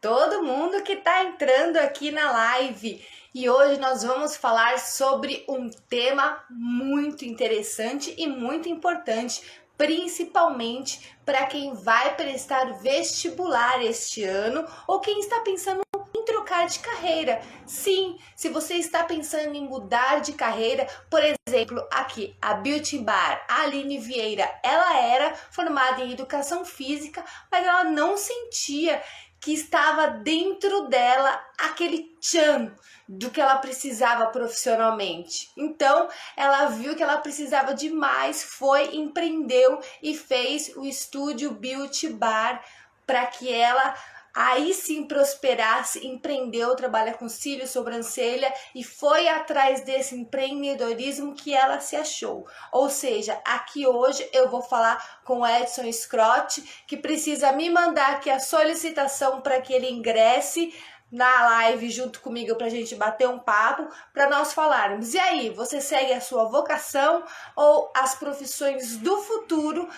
todo mundo que está entrando aqui na live. E hoje nós vamos falar sobre um tema muito interessante e muito importante, principalmente para quem vai prestar vestibular este ano ou quem está pensando em trocar de carreira. Sim, se você está pensando em mudar de carreira, por exemplo, aqui a Beauty Bar, a Aline Vieira, ela era formada em educação física, mas ela não sentia que estava dentro dela aquele tchan do que ela precisava profissionalmente. Então, ela viu que ela precisava de mais, foi, empreendeu e fez o estúdio Beauty Bar para que ela aí sim prosperasse, empreendeu, trabalha com cílios, sobrancelha e foi atrás desse empreendedorismo que ela se achou. Ou seja, aqui hoje eu vou falar com o Edson Scrott, que precisa me mandar aqui a solicitação para que ele ingresse na live junto comigo para a gente bater um papo, para nós falarmos. E aí, você segue a sua vocação ou as profissões do futuro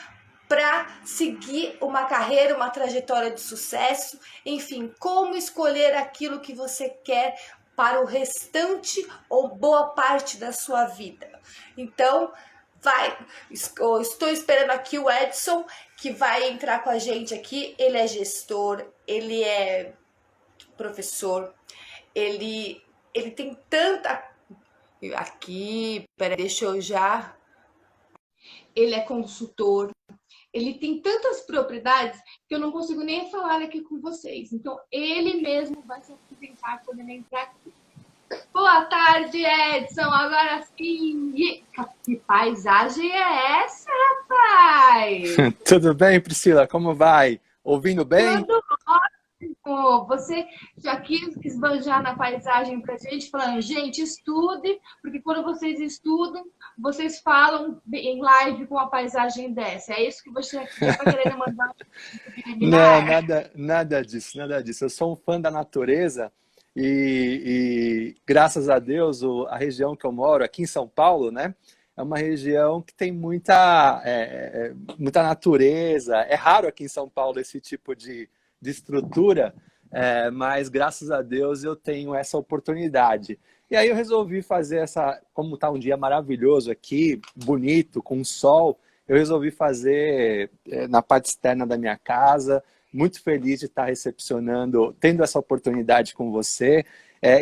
para seguir uma carreira, uma trajetória de sucesso, enfim, como escolher aquilo que você quer para o restante ou boa parte da sua vida. Então, estou esperando aqui o Edson, que vai entrar com a gente aqui. Ele é gestor, ele é professor, ele tem tanta... Aqui, peraí, deixa eu já... Ele é consultor, ele tem tantas propriedades que eu não consigo nem falar aqui com vocês. Então, ele mesmo vai se apresentar quando ele entrar aqui. Boa tarde, Edson. Agora sim. Que paisagem é essa, rapaz? Tudo bem, Priscila? Como vai? Ouvindo bem? Tudo ótimo. Você já quis esbanjar na paisagem pra gente, falando, gente, estude, porque quando vocês estudam, vocês falam em live com a paisagem dessa. É isso que você está querendo mandar um Não, subliminar? nada disso, nada disso. Eu sou um fã da natureza e graças a Deus, a região que eu moro, aqui em São Paulo, né? É uma região que tem muita natureza. É raro aqui em São Paulo esse tipo de estrutura, mas graças a Deus eu tenho essa oportunidade. E aí eu resolvi fazer como está um dia maravilhoso aqui, bonito, com sol, eu resolvi fazer na parte externa da minha casa, muito feliz de estar recepcionando, tendo essa oportunidade com você.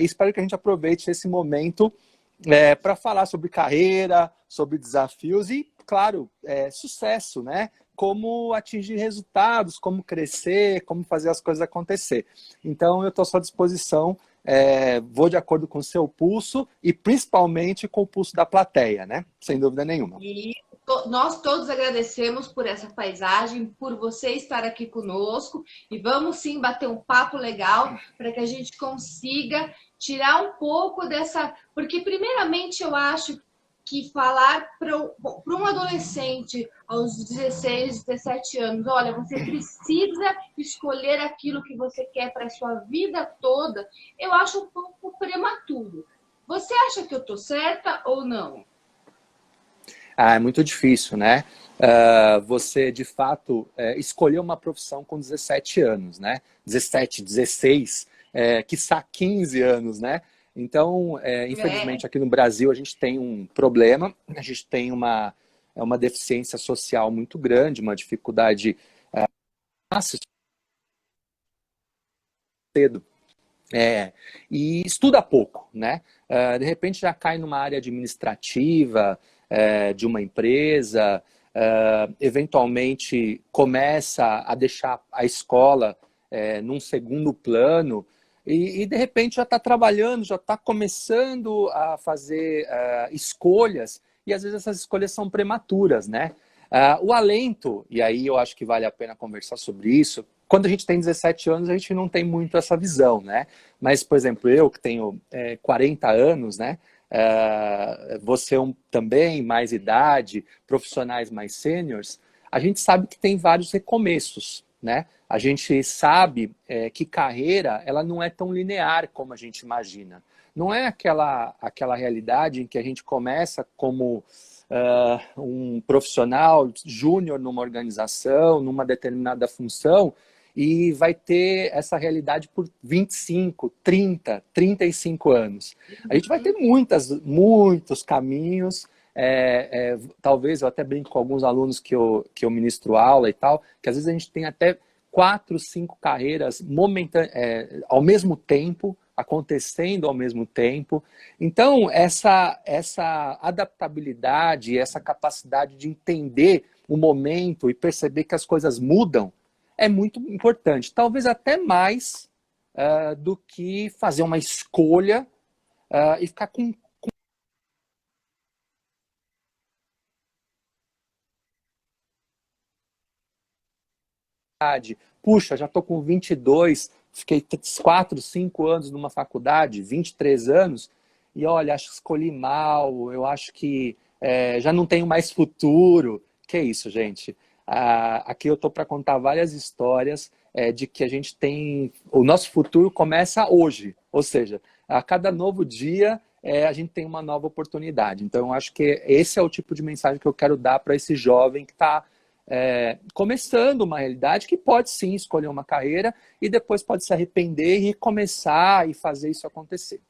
Espero que a gente aproveite esse momento para falar sobre carreira, sobre desafios e, claro, sucesso, né? Como atingir resultados, como crescer, como fazer as coisas acontecer. Então, eu estou à sua disposição, vou de acordo com o seu pulso e principalmente com o pulso da plateia, né? Sem dúvida nenhuma. E nós todos agradecemos por essa paisagem, por você estar aqui conosco e vamos sim bater um papo legal para que a gente consiga tirar um pouco dessa... Porque primeiramente eu acho que falar para um adolescente aos 16, 17 anos, olha, você precisa escolher aquilo que você quer para a sua vida toda, eu acho um pouco prematuro. Você acha que eu estou certa ou não? É muito difícil, né? Você, de fato, escolheu uma profissão com 17 anos, né? 17, 16, quiçá 15 anos, né? Então, É. infelizmente, aqui no Brasil a gente tem um problema, a gente tem uma deficiência social muito grande, uma dificuldade cedo. E estuda pouco, né? De repente já cai numa área administrativa de uma empresa, eventualmente começa a deixar a escola num segundo plano e de repente já está trabalhando, já está começando a fazer escolhas e às vezes essas escolhas são prematuras, né? O alento, e aí eu acho que vale a pena conversar sobre isso, quando a gente tem 17 anos, a gente não tem muito essa visão, né? Mas, por exemplo, eu que tenho 40 anos, né? Você também, mais idade, profissionais mais sêniores, a gente sabe que tem vários recomeços, né? A gente sabe que carreira, ela não é tão linear como a gente imagina. Não é aquela realidade em que a gente começa como um profissional júnior numa organização, numa determinada função, e vai ter essa realidade por 25, 30, 35 anos. A gente vai ter muitos caminhos. Talvez eu até brinco com alguns alunos que eu ministro aula e tal, que às vezes a gente tem até 4, 5 carreiras ao mesmo tempo, acontecendo ao mesmo tempo. Então, essa adaptabilidade, essa capacidade de entender o momento e perceber que as coisas mudam é muito importante. Talvez até mais do que fazer uma escolha e ficar com puxa, já estou com 22, fiquei 4, 5 anos numa faculdade, 23 anos, e olha, acho que escolhi mal, eu acho que já não tenho mais futuro. Que é isso, gente? Aqui eu estou para contar várias histórias de que a gente tem... O nosso futuro começa hoje, ou seja, a cada novo dia a gente tem uma nova oportunidade. Então, eu acho que esse é o tipo de mensagem que eu quero dar para esse jovem que está começando uma realidade, que pode sim escolher uma carreira e depois pode se arrepender e começar e fazer isso acontecer.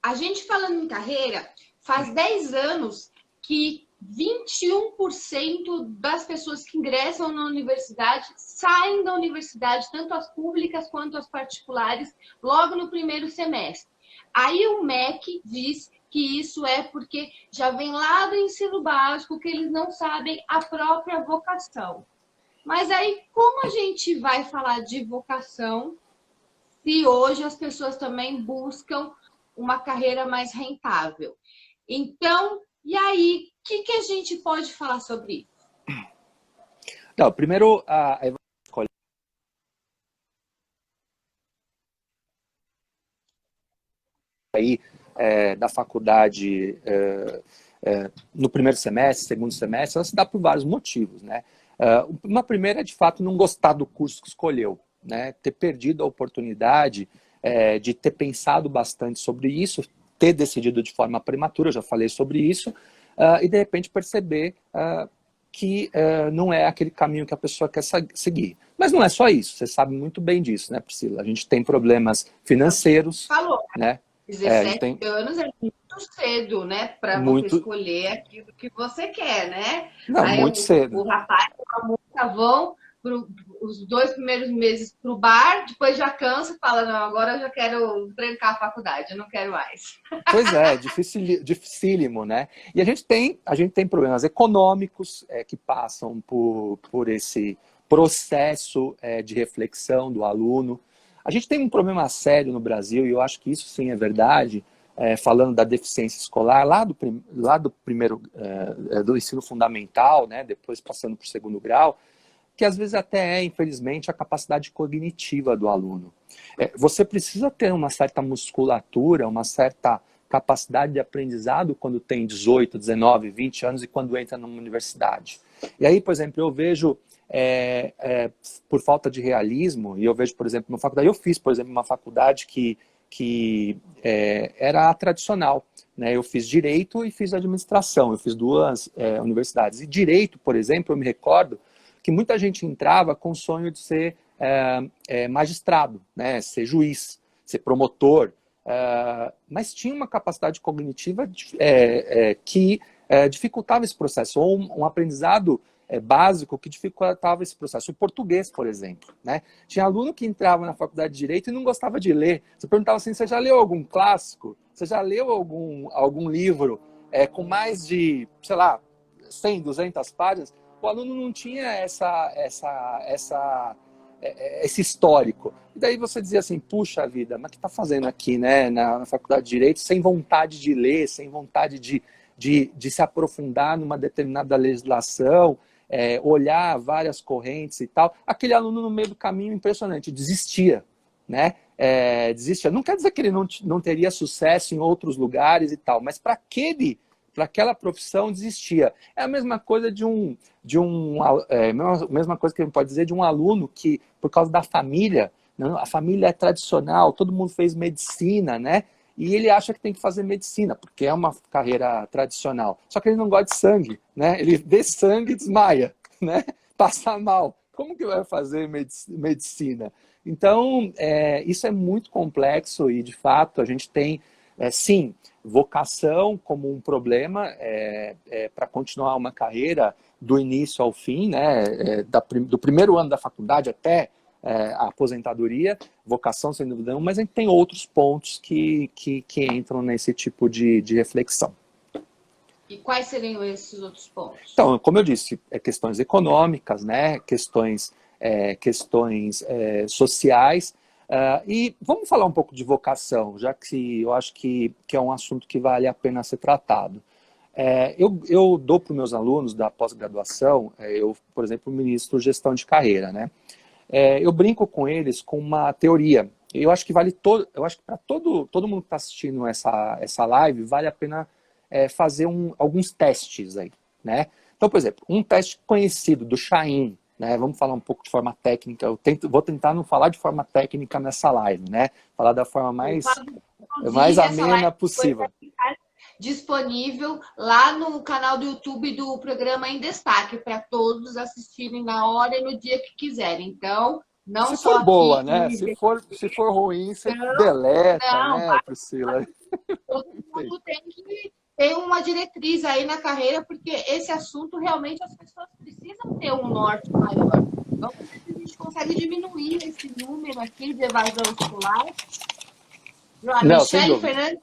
A gente falando em carreira, faz 10 anos que 21% das pessoas que ingressam na universidade saem da universidade, tanto as públicas quanto as particulares, logo no primeiro semestre. Aí o MEC diz que isso é porque já vem lá do ensino básico, que eles não sabem a própria vocação. Mas aí, como a gente vai falar de vocação se hoje as pessoas também buscam uma carreira mais rentável? Então, e aí, o que a gente pode falar sobre isso? Não, primeiro, a escolha aí da faculdade no primeiro semestre, segundo semestre, ela se dá por vários motivos, né? Uma primeira é, de fato, não gostar do curso que escolheu, né? Ter perdido a oportunidade de ter pensado bastante sobre isso, ter decidido de forma prematura, eu já falei sobre isso, e de repente perceber que não é aquele caminho que a pessoa quer seguir. Mas não é só isso, você sabe muito bem disso, né, Priscila? A gente tem problemas financeiros. Falou, né? 17 anos é muito cedo, né, para você escolher aquilo que você quer, né? Não, aí muito cedo. O rapaz e a moça vão os 2 primeiros meses para o bar, depois já cansa e fala, não, agora eu já quero trancar a faculdade, eu não quero mais. Pois é, dificílimo, né? E a gente tem problemas econômicos que passam por esse processo de reflexão do aluno. A gente tem um problema sério no Brasil, e eu acho que isso sim é verdade, falando da deficiência escolar, lá do primeiro, do ensino fundamental, né, depois passando para o segundo grau, que às vezes até infelizmente, a capacidade cognitiva do aluno. Você precisa ter uma certa musculatura, uma certa capacidade de aprendizado quando tem 18, 19, 20 anos e quando entra numa universidade. E aí, por exemplo, eu vejo, por falta de realismo, e eu vejo, por exemplo, uma faculdade, eu fiz, por exemplo, uma faculdade que era tradicional, né? Eu fiz Direito e fiz Administração, eu fiz 2 universidades. E Direito, por exemplo, eu me recordo que muita gente entrava com o sonho de ser magistrado, né? Ser juiz, ser promotor, mas tinha uma capacidade cognitiva que dificultava esse processo, ou um aprendizado básico que dificultava esse processo. O português, por exemplo, né? Tinha aluno que entrava na faculdade de Direito e não gostava de ler. Você perguntava assim, você já leu algum clássico? Você já leu algum livro com mais de, sei lá, 100, 200 páginas? O aluno não tinha esse histórico. E daí você dizia assim, puxa vida, mas o que está fazendo aqui, né, na faculdade de Direito, sem vontade de ler, sem vontade de se aprofundar numa determinada legislação, olhar várias correntes e tal. Aquele aluno no meio do caminho, impressionante, desistia, né? Desistia. Não quer dizer que ele não teria sucesso em outros lugares e tal, mas para aquela profissão desistia. É a mesma coisa mesma coisa que a gente pode dizer de um aluno que, por causa da família, a família é tradicional, todo mundo fez medicina, né? E ele acha que tem que fazer medicina, porque é uma carreira tradicional. Só que ele não gosta de sangue, né? Ele vê sangue e desmaia, né? Passa mal. Como que vai fazer medicina? Então, isso é muito complexo e, de fato, a gente tem, sim, vocação como um problema para continuar uma carreira do início ao fim, né, do primeiro ano da faculdade até a aposentadoria, vocação sem dúvida nenhuma, mas a gente tem outros pontos que entram nesse tipo de reflexão. E quais seriam esses outros pontos? Então, como eu disse, questões econômicas, né, questões sociais, e vamos falar um pouco de vocação, já que eu acho que é um assunto que vale a pena ser tratado. Eu dou para os meus alunos da pós-graduação, eu, por exemplo, ministro gestão de carreira, né? Eu brinco com eles com uma teoria. Eu acho que eu acho que para todo mundo que está assistindo essa live, vale a pena fazer alguns testes aí, né? Então, por exemplo, um teste conhecido do Chaim, né? Vamos falar um pouco de forma técnica. Vou tentar não falar de forma técnica nessa live, né? Falar da forma mais amena possível. Disponível lá no canal do YouTube do programa Em Destaque, para todos assistirem na hora e no dia que quiserem. Então, não se só for boa, aqui, né? Se for ruim, você deleta, né, Priscila? Todo mundo tem que ter uma diretriz aí na carreira, porque esse assunto realmente as pessoas precisam ter um norte maior. Vamos ver se a gente consegue diminuir esse número aqui de evasão escolar. A Michele Fernandes,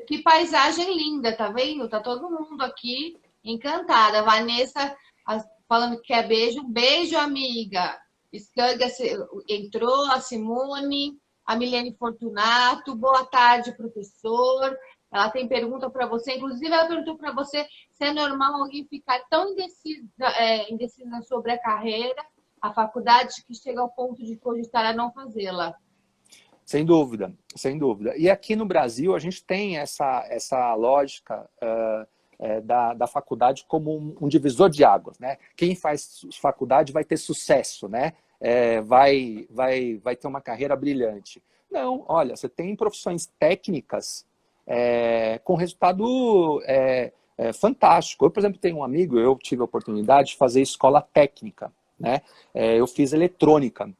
que paisagem linda, tá vendo? Tá todo mundo aqui encantada. Vanessa falando que quer beijo. Beijo, amiga. Skanga entrou, a Simone, a Milene Fortunato. Boa tarde, professor. Ela tem pergunta para você. Inclusive, ela perguntou para você se é normal alguém ficar tão indecisa sobre a carreira, a faculdade, que chega ao ponto de cogitar a não fazê-la. Sem dúvida, sem dúvida. E aqui no Brasil, a gente tem essa lógica da faculdade como um divisor de águas, né? Quem faz faculdade vai ter sucesso, né? Vai ter uma carreira brilhante. Não, olha, você tem profissões técnicas com resultado fantástico. Eu, por exemplo, tenho um amigo, eu tive a oportunidade de fazer escola técnica, né? Eu fiz eletrônica.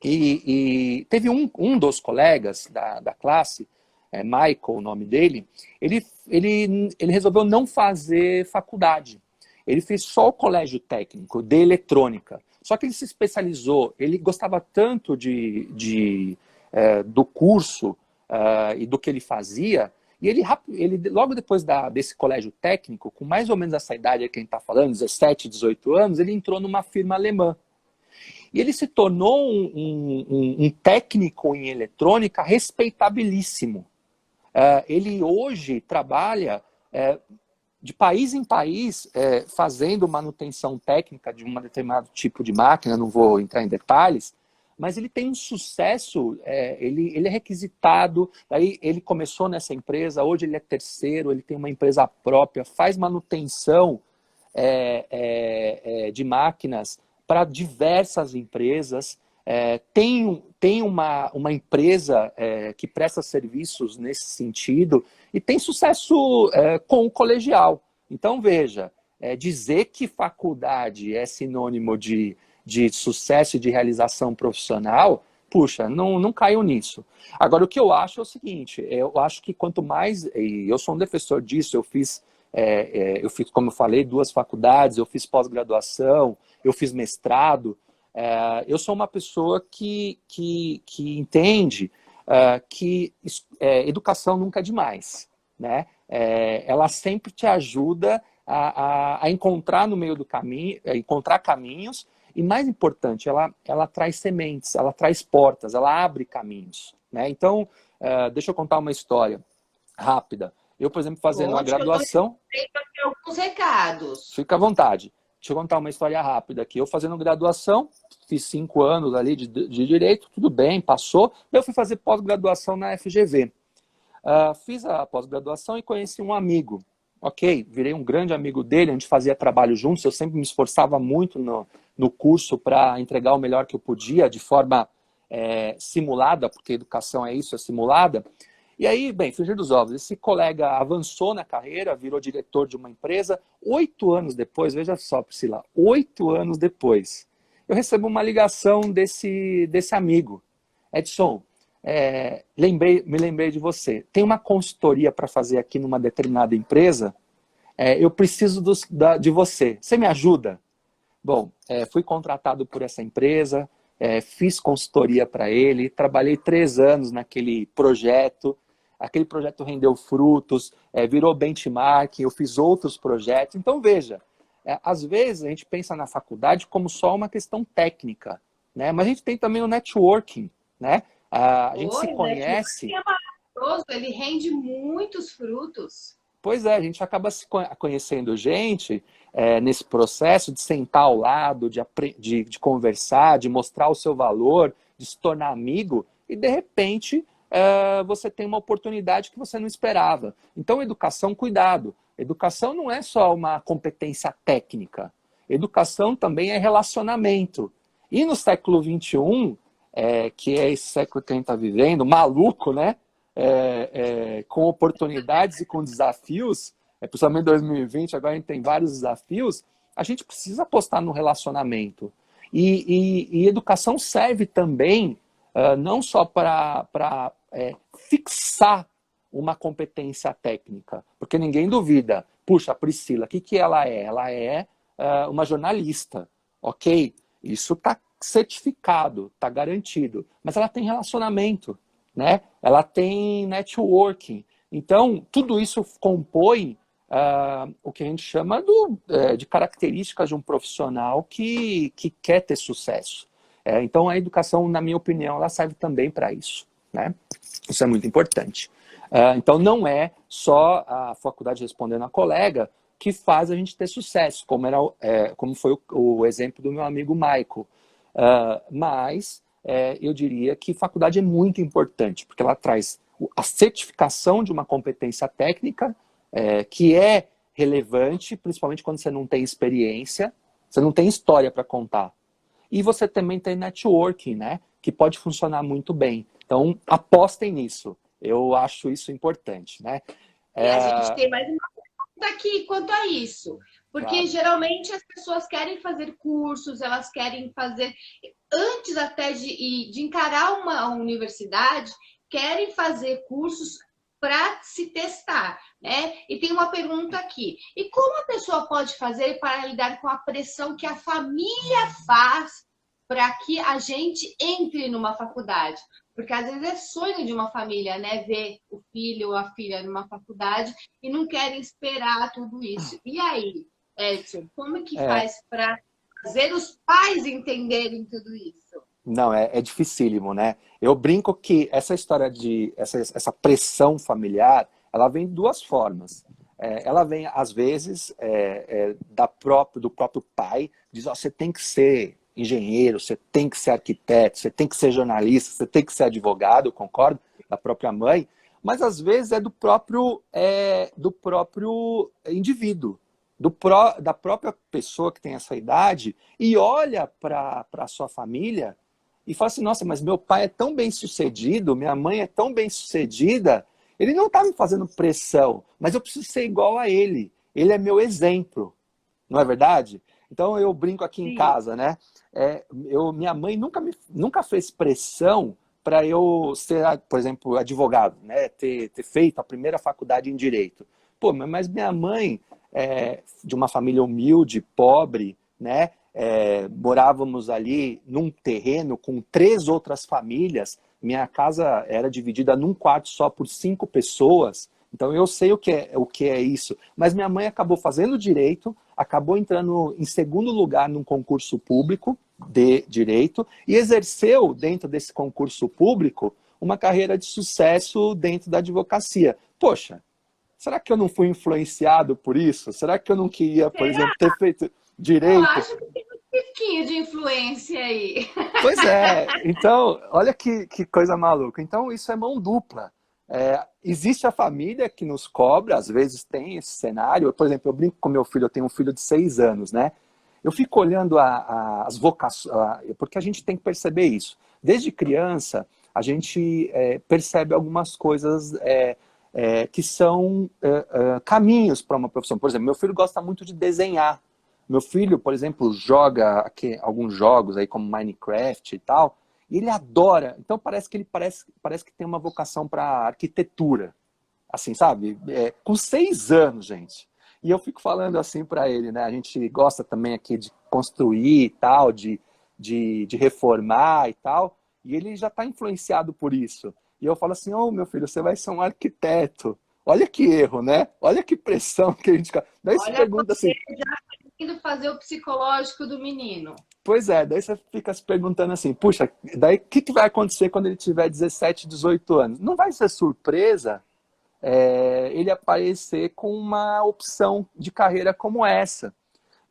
E teve um dos colegas da classe, Michael, o nome dele, ele resolveu não fazer faculdade. Ele fez só o colégio técnico de eletrônica. Só que ele se especializou, ele gostava tanto do curso e do que ele fazia, e ele logo depois desse colégio técnico, com mais ou menos essa idade que a gente está falando, 17, 18 anos, ele entrou numa firma alemã. E ele se tornou um técnico em eletrônica respeitabilíssimo. Ele hoje trabalha de país em país fazendo manutenção técnica de um determinado tipo de máquina, não vou entrar em detalhes, mas ele tem um sucesso, ele é requisitado, aí ele começou nessa empresa, hoje ele é terceiro, ele tem uma empresa própria, faz manutenção de máquinas para diversas empresas, tem uma empresa que presta serviços nesse sentido e tem sucesso com o colegial. Então, veja, dizer que faculdade é sinônimo de sucesso e de realização profissional, puxa, não caiu nisso. Agora, o que eu acho é o seguinte, eu acho que quanto mais, e eu sou um defensor disso, eu fiz, como eu falei, 2 faculdades, eu fiz pós-graduação, eu fiz mestrado, eu sou uma pessoa que entende que educação nunca é demais, né? Ela sempre te ajuda a encontrar no meio do caminho, encontrar caminhos, e mais importante, ela traz sementes, ela traz portas, ela abre caminhos, né? Então, deixa eu contar uma história rápida. Eu, por exemplo, fazendo a graduação... Eu aqui alguns recados. Fica à vontade. Deixa eu contar uma história rápida aqui. Eu fazendo graduação, fiz 5 anos ali de Direito, tudo bem, passou. Eu fui fazer pós-graduação na FGV. Fiz a pós-graduação e conheci um amigo. Ok, virei um grande amigo dele, a gente fazia trabalho juntos, eu sempre me esforçava muito no curso para entregar o melhor que eu podia, de forma simulada, porque educação é isso, é simulada. E aí, bem, frigir dos ovos, esse colega avançou na carreira, virou diretor de uma empresa, 8 anos depois, veja só, Priscila, 8 anos depois, eu recebo uma ligação desse amigo. Edson, me lembrei de você. Tem uma consultoria para fazer aqui numa determinada empresa, eu preciso de você. Você me ajuda? Bom, fui contratado por essa empresa, fiz consultoria para ele, trabalhei 3 anos naquele projeto, aquele projeto rendeu frutos, virou benchmark, eu fiz outros projetos. Então, veja, às vezes a gente pensa na faculdade como só uma questão técnica, né? Mas a gente tem também o networking, né? A gente se conhece... É maravilhoso, ele rende muitos frutos. Pois é, a gente acaba se conhecendo gente nesse processo de sentar ao lado, de conversar, de mostrar o seu valor, de se tornar amigo, e de repente você tem uma oportunidade que você não esperava. Então, educação, cuidado. Educação não é só uma competência técnica. Educação também é relacionamento. E no século XXI, que é esse século que a gente está vivendo, maluco, né? Com oportunidades e com desafios, principalmente em 2020, agora a gente tem vários desafios, a gente precisa apostar no relacionamento. E educação serve também não só para fixar uma competência técnica, porque ninguém duvida, puxa, a Priscila, o que ela é? Ela é uma jornalista, ok? Isso está certificado, está garantido, mas ela tem relacionamento, né? Ela tem networking. Então, tudo isso compõe o que a gente chama de características de um profissional que quer ter sucesso. Então, a educação, na minha opinião, ela serve também para isso, né? Isso é muito importante. Então, não é só a faculdade, respondendo a colega, que faz a gente ter sucesso, como foi o exemplo do meu amigo Michael. Mas eu diria que faculdade é muito importante, porque ela traz a certificação de uma competência técnica que é relevante, principalmente quando você não tem experiência, você não tem história para contar. E você também tem networking, né? Que pode funcionar muito bem. Então, apostem nisso. Eu acho isso importante, né? E a gente tem mais uma pergunta aqui quanto a isso. Porque Claro. geralmente as pessoas querem fazer cursos, elas querem fazer, antes até de encarar uma universidade, querem fazer cursos para se testar, né? E tem uma pergunta aqui. E como a pessoa pode fazer para lidar com a pressão que a família faz para que a gente entre numa faculdade? Porque às vezes é sonho de uma família, né? Ver o filho ou a filha numa faculdade e não querem esperar tudo isso. E aí, Edson, como que faz para fazer os pais entenderem tudo isso? Não, é dificílimo, né? Eu brinco que essa história essa pressão familiar, ela vem de 2 formas. Ela vem, às vezes, do próprio pai, diz, você tem que ser engenheiro, você tem que ser arquiteto, você tem que ser jornalista, você tem que ser advogado, concordo? Da própria mãe, mas às vezes é do próprio indivíduo, da própria pessoa que tem essa idade e olha para a sua família e fala assim, nossa, mas meu pai é tão bem sucedido, minha mãe é tão bem sucedida, ele não está me fazendo pressão, mas eu preciso ser igual a ele é meu exemplo, não é verdade? Então eu brinco aqui em casa, né? Minha mãe nunca fez pressão para eu ser, por exemplo, advogado, né? Ter feito a primeira faculdade em Direito. Pô, mas minha mãe de uma família humilde, pobre, né? Morávamos ali num terreno com 3 outras famílias. Minha casa era dividida num quarto só por 5 pessoas. Então eu sei o que é isso. Mas minha mãe acabou fazendo direito, acabou entrando em 2º lugar num concurso público de direito e exerceu dentro desse concurso público uma carreira de sucesso dentro da advocacia. Poxa, será que eu não fui influenciado por isso? Será que eu não queria, por exemplo, ter feito direito? Eu acho que tem um pouquinho de influência aí. Pois é. Então, olha que coisa maluca. Então, isso é mão dupla. Existe a família que nos cobra, às vezes tem esse cenário. Por exemplo, eu brinco com meu filho, eu tenho um filho de 6 anos, né? Eu fico olhando as vocações, porque a gente tem que perceber isso. Desde criança, a gente percebe algumas coisas que são caminhos para uma profissão. Por exemplo, meu filho gosta muito de desenhar. Meu filho, por exemplo, joga aqui, alguns jogos aí como Minecraft e tal, e ele adora. Então parece que ele parece que tem uma vocação para arquitetura, assim, sabe? Com 6 anos, gente. E eu fico falando assim para ele, né? A gente gosta também aqui de construir e tal, de reformar e tal, e ele já está influenciado por isso. E eu falo assim, meu filho, você vai ser um arquiteto. Olha que erro, né? Olha que pressão que a gente... Daí você Olha, pergunta você assim, já indo fazer o psicológico do menino. pois é, daí você fica se perguntando assim, puxa, daí o que vai acontecer quando ele tiver 17, 18 anos? Não vai ser surpresa ele aparecer com uma opção de carreira como essa.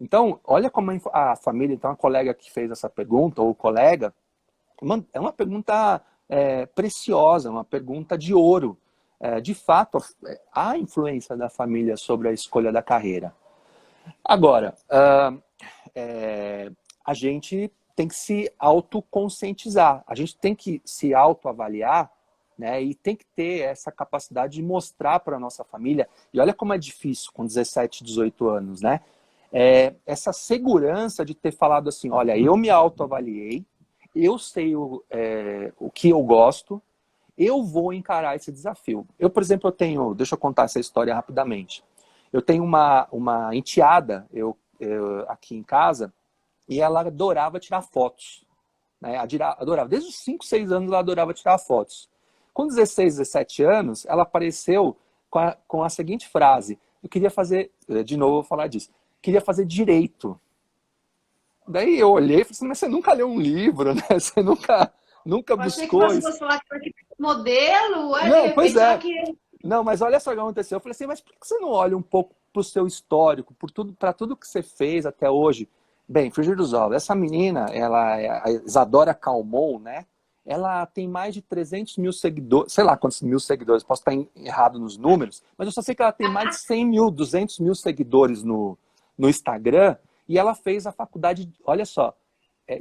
Então, olha como a família, então a colega que fez essa pergunta, ou o colega, é uma pergunta preciosa, uma pergunta de ouro. De fato, há influência da família sobre a escolha da carreira. Agora, a gente tem que se autoconscientizar, a gente tem que se autoavaliar, né, e tem que ter essa capacidade de mostrar para a nossa família, e olha como é difícil com 17, 18 anos, né? Essa segurança de ter falado assim, olha, eu me autoavaliei, eu sei o que eu gosto, eu vou encarar esse desafio. Eu, por exemplo, deixa eu contar essa história rapidamente. Eu tenho uma enteada aqui em casa, e ela adorava tirar fotos. Né? Adorava. Desde os 5, 6 anos ela adorava tirar fotos. Com 16, 17 anos, ela apareceu com a seguinte frase. Eu queria fazer, de novo vou falar disso, queria fazer direito. Daí eu olhei e falei assim, mas você nunca leu um livro, né? Você nunca Eu achei que buscou você isso. fosse falar que era modelo, de Não, pois repente ela é. queria. Não, mas olha só o que aconteceu. Eu falei assim, mas por que você não olha um pouco para o seu histórico, para tudo que você fez até hoje? Bem, frigir dos ovos. Essa menina, ela é a Isadora Calmon, né? Ela tem mais de 300 mil seguidores, sei lá quantos mil seguidores, posso estar errado nos números, mas eu só sei que ela tem mais de 100 mil, 200 mil seguidores no Instagram, e ela fez a faculdade, olha só,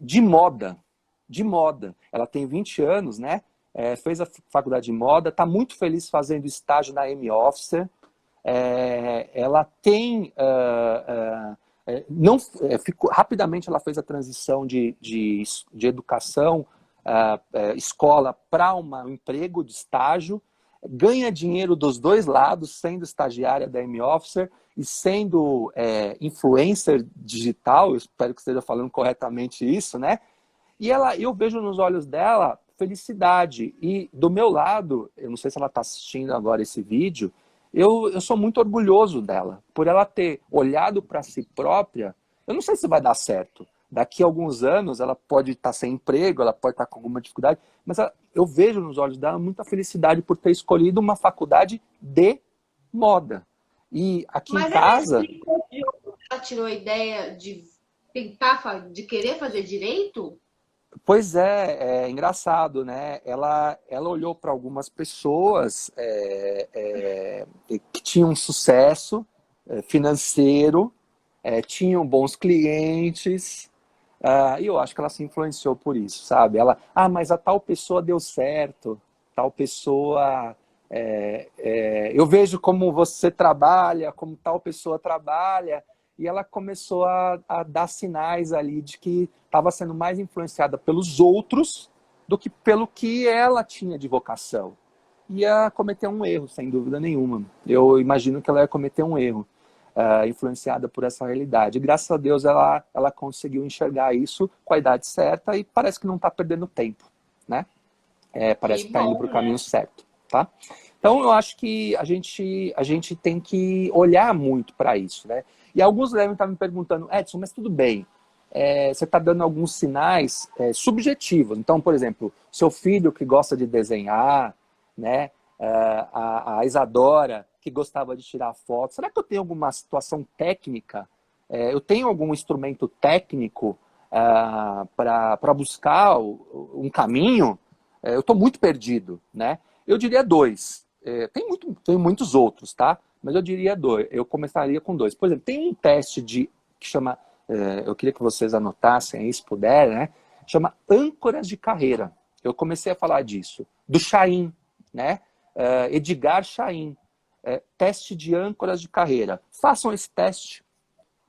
de moda. De moda. Ela tem 20 anos, né? Fez a faculdade de moda, está muito feliz fazendo estágio na M-Officer. Ela tem... rapidamente ela fez a transição de educação, escola, para um emprego de estágio, ganha dinheiro dos dois lados, sendo estagiária da M-Officer e sendo influencer digital, eu espero que esteja falando corretamente isso, né? E eu vejo nos olhos dela felicidade. E do meu lado, eu não sei se ela está assistindo agora esse vídeo, eu sou muito orgulhoso dela. Por ela ter olhado para si própria, eu não sei se vai dar certo. Daqui a alguns anos ela pode estar sem emprego, ela pode estar com alguma dificuldade, mas eu vejo nos olhos dela muita felicidade por ter escolhido uma faculdade de moda. E aqui em Mas ela casa... explicou de onde ela tirou a ideia de de querer fazer direito? Pois é engraçado, né? Ela olhou para algumas pessoas que tinham sucesso financeiro, tinham bons clientes, e eu acho que ela se influenciou por isso, sabe? Mas a tal pessoa deu certo, tal pessoa... eu vejo como você trabalha, como tal pessoa trabalha, e ela começou a dar sinais ali de que estava sendo mais influenciada pelos outros do que pelo que ela tinha de vocação. Ia cometer um erro, sem dúvida nenhuma. Eu imagino que ela ia cometer um erro, influenciada por essa realidade. E, graças a Deus ela conseguiu enxergar isso com a idade certa e parece que não está perdendo tempo, né? Parece que está indo Bom, para o né? caminho certo, tá? Então, eu acho que a gente tem que olhar muito para isso, né? E alguns devem estar me perguntando, Edson, mas tudo bem, você está dando alguns sinais subjetivos. Então, por exemplo, seu filho que gosta de desenhar, né? A Isadora que gostava de tirar fotos. Será que eu tenho alguma situação técnica? Eu tenho algum instrumento técnico para buscar um caminho? Eu estou muito perdido, né? Eu diria dois. Tem muitos outros, tá? Mas eu diria dois. Eu começaria com dois. Por exemplo, tem um teste que chama, eu queria que vocês anotassem aí, se puder, né? Chama âncoras de carreira. Eu comecei a falar disso. Do Chaim, né? Edgar Chaim. Teste de âncoras de carreira. Façam esse teste.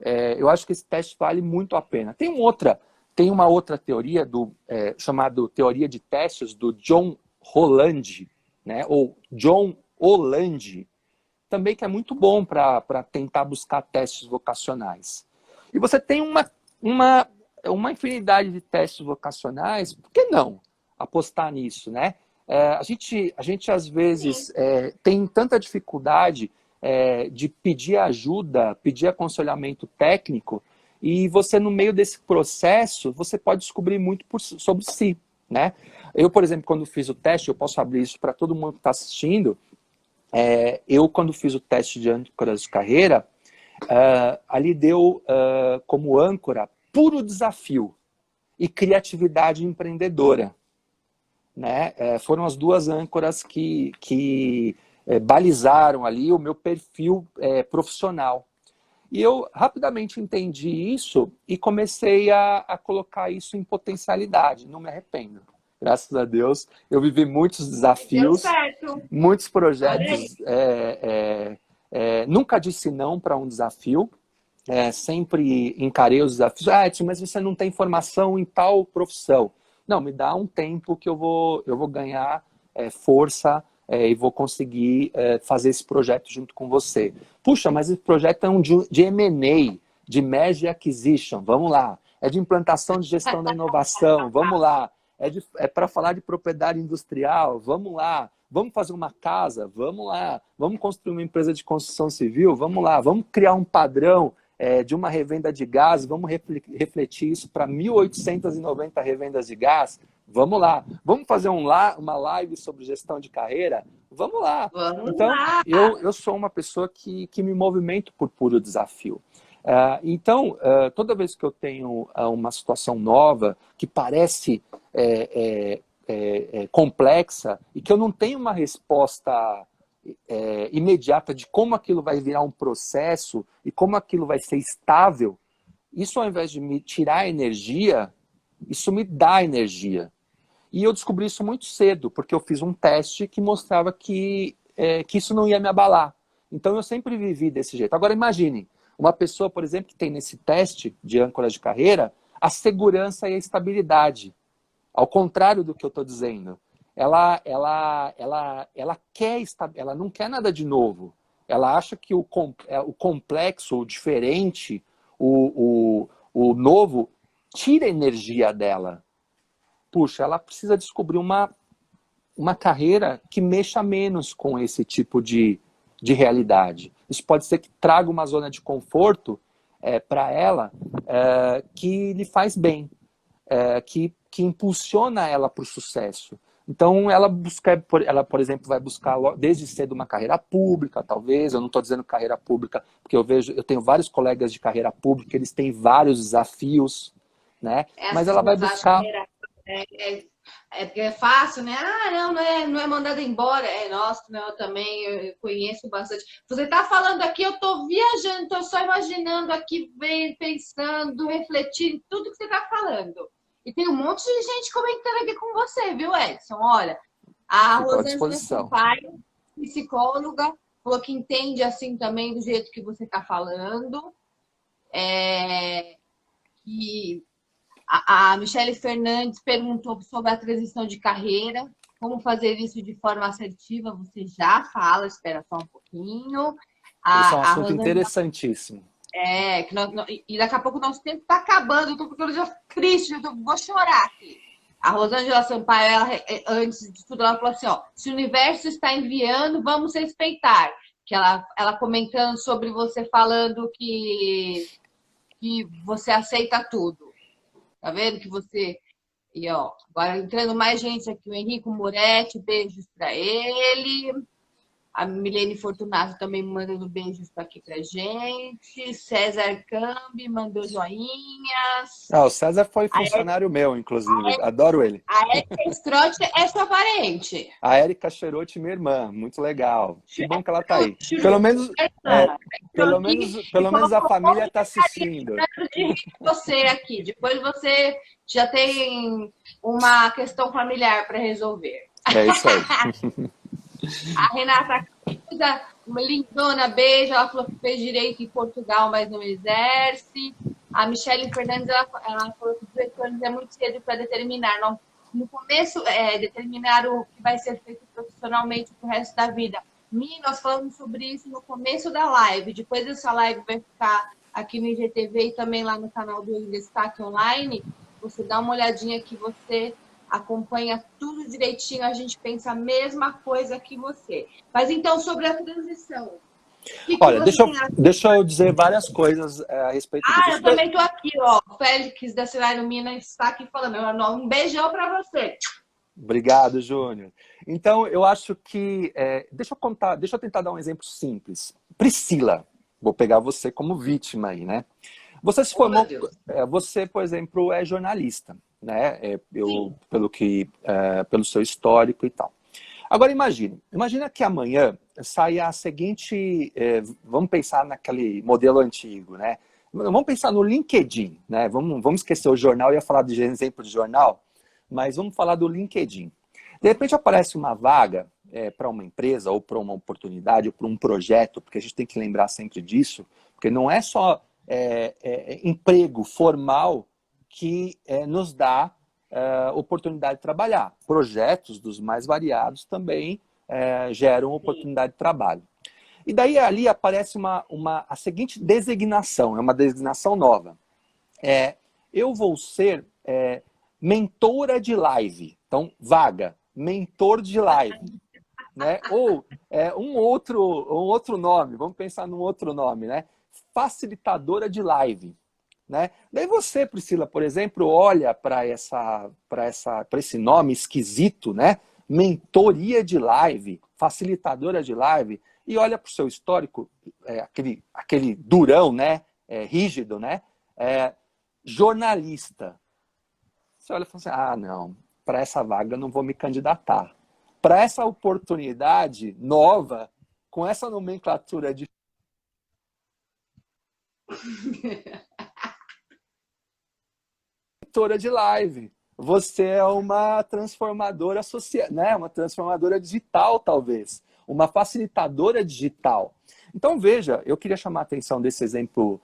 eu acho que esse teste vale muito a pena. Tem uma outra teoria chamada teoria de testes do John Holland, né? Ou John Holland, também, que é muito bom para tentar buscar testes vocacionais. E você tem uma infinidade de testes vocacionais, por que não apostar nisso, né? A gente às vezes tem tanta dificuldade de pedir ajuda, pedir aconselhamento técnico, e você, no meio desse processo, você pode descobrir muito sobre si, né? Eu, por exemplo, quando fiz o teste, eu posso abrir isso para todo mundo que está assistindo, eu, quando fiz o teste de âncoras de carreira, ali deu como âncora puro desafio e criatividade empreendedora, né? Foram as duas âncoras que balizaram ali o meu perfil profissional. E eu rapidamente entendi isso e comecei a colocar isso em potencialidade. Não me arrependo. Graças a Deus, eu vivi muitos desafios, muitos projetos. Nunca disse não para um desafio. Sempre encarei os desafios. Edson, mas você não tem formação em tal profissão. Não, me dá um tempo que eu vou ganhar força e vou conseguir fazer esse projeto junto com você. Puxa, mas esse projeto é de M&A, de Merger Acquisition, vamos lá. É de implantação de gestão da inovação, vamos lá. É para falar de propriedade industrial, vamos lá. Vamos fazer uma casa, vamos lá. Vamos construir uma empresa de construção civil, vamos lá. Vamos criar um padrão de uma revenda de gás, vamos refletir isso para 1.890 revendas de gás, vamos lá. Vamos fazer uma live sobre gestão de carreira? Vamos lá. Então, eu sou uma pessoa que me movimento por puro desafio. Então, toda vez que eu tenho uma situação nova, que parece complexa, e que eu não tenho uma resposta imediata de como aquilo vai virar um processo e como aquilo vai ser estável, isso, ao invés de me tirar energia, isso me dá energia. E eu descobri isso muito cedo, porque eu fiz um teste que mostrava que isso não ia me abalar. Então eu sempre vivi desse jeito. Agora imagine, uma pessoa, por exemplo, que tem nesse teste de âncora de carreira a segurança e a estabilidade. Ao contrário do que eu estou dizendo. Ela não quer nada de novo. Ela acha que o complexo, o diferente, o novo, tira a energia dela. Puxa, ela precisa descobrir uma carreira que mexa menos com esse tipo de realidade. Isso pode ser que traga uma zona de conforto para ela que lhe faz bem, que impulsiona ela para o sucesso. Então, ela, por exemplo, vai buscar desde cedo uma carreira pública, talvez. Eu não estou dizendo carreira pública, porque eu tenho vários colegas de carreira pública, eles têm vários desafios, né? Mas ela vai buscar... É fácil, né? Não é mandado embora. Nossa, eu também eu conheço bastante. Você está falando aqui, eu estou viajando, estou só imaginando aqui, pensando, refletindo tudo que você está falando. E tem um monte de gente comentando aqui com você, viu, Edson? Olha, a Rosângela Sampaio, psicóloga, falou que entende assim também do jeito que você está falando. Que a Michele Fernandes perguntou sobre a transição de carreira. Como fazer isso de forma assertiva? Você já fala, espera só um pouquinho. Esse é um assunto interessantíssimo. E daqui a pouco o nosso tempo está acabando. Eu estou ficando já triste, vou chorar aqui. A Rosângela Sampaio, antes de tudo, ela falou assim, se o universo está enviando, vamos respeitar. Que ela comentando sobre você falando que você aceita tudo. Tá vendo que você... E agora entrando mais gente aqui, o Henrico Moretti, beijos para ele. A Milene Fortunato também mandando beijos aqui pra gente. César Cambi mandou joinhas. O César foi funcionário meu, inclusive. Adoro ele. A Érica Strotti é sua parente. A Érica Cherotti, minha irmã. Muito legal. Que bom que ela tá aí. Pelo menos a família está assistindo. Você aqui. Depois você já tem uma questão familiar para resolver. É isso aí. A Renata Uma lindona, beijo. Ela falou que fez direito em Portugal, mas não exerce. A Michelle Fernandes, ela falou que 18 anos é muito cedo para determinar. Não, no começo, determinar o que vai ser feito profissionalmente pro resto da vida. Mi, nós falamos sobre isso no começo da live. Depois essa live vai ficar aqui no IGTV e também lá no canal do Destaque Online. Você dá uma olhadinha que você acompanha tudo direitinho, a gente pensa a mesma coisa que você. Mas então, sobre a transição. Olha, deixa eu dizer várias coisas a respeito disso. Eu também estou aqui, ó. O Félix da Cidade Minas está aqui falando. Um beijão para você. Obrigado, Júnior. Então, eu acho que... deixa eu tentar dar um exemplo simples. Priscila, vou pegar você como vítima aí, né? Você se formou... você, por exemplo, é jornalista, né? Pelo seu histórico e tal. Agora, imagina que amanhã saia a seguinte... vamos pensar naquele modelo antigo, né? Vamos pensar no LinkedIn, né? Vamos esquecer o jornal, eu ia falar de exemplo de jornal, mas vamos falar do LinkedIn. De repente aparece uma vaga para uma empresa, ou para uma oportunidade, ou para um projeto, porque a gente tem que lembrar sempre disso, porque não é só emprego formal que nos dá oportunidade de trabalhar. Projetos dos mais variados também geram oportunidade de trabalho. E daí ali aparece a seguinte designação, é uma designação nova. Eu vou ser mentora de live. Então, vaga, mentor de live. Né? Ou um outro nome, vamos pensar num outro nome, né? Facilitadora de live. Né? Daí você, Priscila, por exemplo, olha para esse nome esquisito, né? Mentoria de live, facilitadora de live, e olha para o seu histórico, aquele durão, né? Rígido, né? Jornalista. Você olha e fala assim, não, para essa vaga eu não vou me candidatar. Para essa oportunidade nova, com essa nomenclatura de mentora de live. Você é uma transformadora social, né? Uma transformadora digital, talvez. Uma facilitadora digital. Então, veja, eu queria chamar a atenção desse exemplo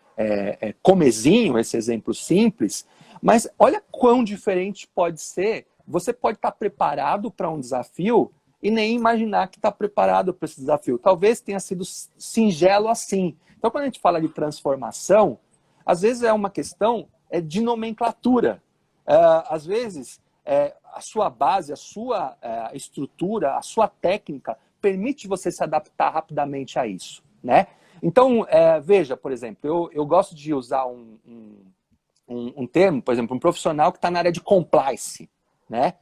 comezinho, esse exemplo simples, mas olha quão diferente pode ser. Você pode estar preparado para um desafio e nem imaginar que está preparado para esse desafio. Talvez tenha sido singelo assim. Então, quando a gente fala de transformação, às vezes é uma questão de nomenclatura. Às vezes, a sua base, a sua estrutura, a sua técnica permite você se adaptar rapidamente a isso. Né? Então, veja, por exemplo, eu gosto de usar um termo, por exemplo, um profissional que está na área de compliance. Né?